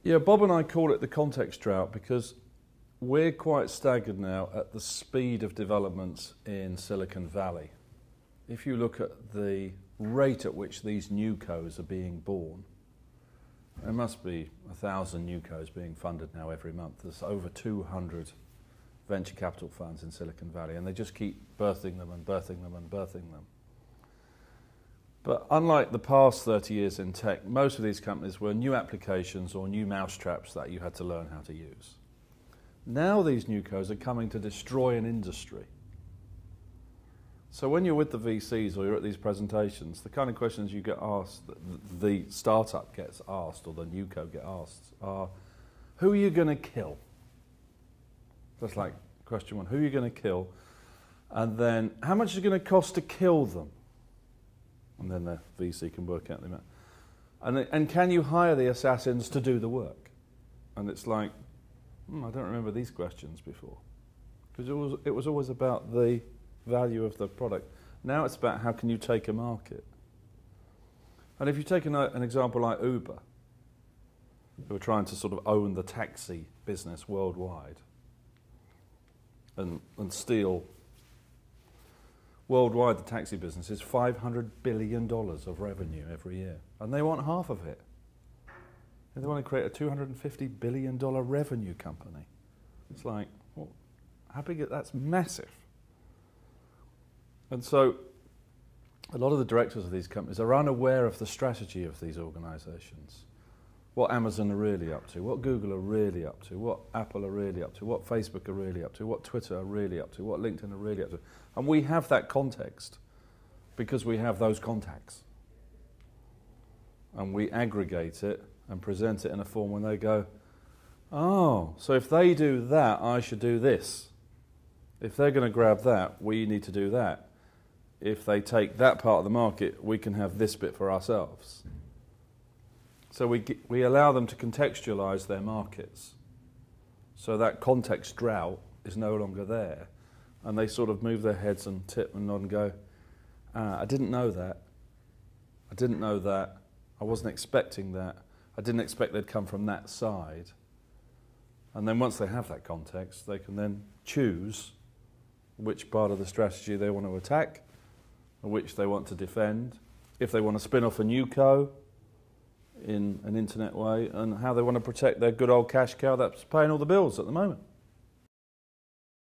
Yeah, Bob and I call it the context drought because we're quite staggered now at the speed of developments in Silicon Valley. If you look at the rate at which these newcos are being born, there must be 1,000 newcos being funded now every month. There's over 200 venture capital funds in Silicon Valley, and they just keep birthing them and birthing them and birthing them. But unlike the past 30 years in tech, most of these companies were new applications or new mousetraps that you had to learn how to use. Now these newcos are coming to destroy an industry. So when you're with the VCs or you're at these presentations, the kind of questions you get asked, the startup gets asked or the newco get asked are, who are you going to kill? That's like question one, who are you going to kill? And then, how much is it going to cost to kill them? And then the VC can work out the amount. And can you hire the assassins to do the work? And it's like, I don't remember these questions before. Because it was always about the value of the product. Now it's about how can you take a market. And if you take an example like Uber, who are trying to sort of own the taxi business worldwide and steal. Worldwide, the taxi business is $500 billion of revenue every year, and they want half of it. They want to create a $250 billion revenue company. It's like, well, how big is that's massive. And so, a lot of the directors of these companies are unaware of the strategy of these organizations. What Amazon are really up to, what Google are really up to, what Apple are really up to, what Facebook are really up to, what Twitter are really up to, what LinkedIn are really up to. And we have that context because we have those contacts. And we aggregate it and present it in a form when they go, oh, so if they do that, I should do this. If they're going to grab that, we need to do that. If they take that part of the market, we can have this bit for ourselves. So we allow them to contextualize their markets. So that context drought is no longer there. And they sort of move their heads and tip and nod and go, I didn't know that. I didn't know that. I wasn't expecting that. I didn't expect they'd come from that side. And then once they have that context, they can then choose which part of the strategy they want to attack, or which they want to defend, if they want to spin off a newco in an internet way, and how they want to protect their good old cash cow that's paying all the bills at the moment.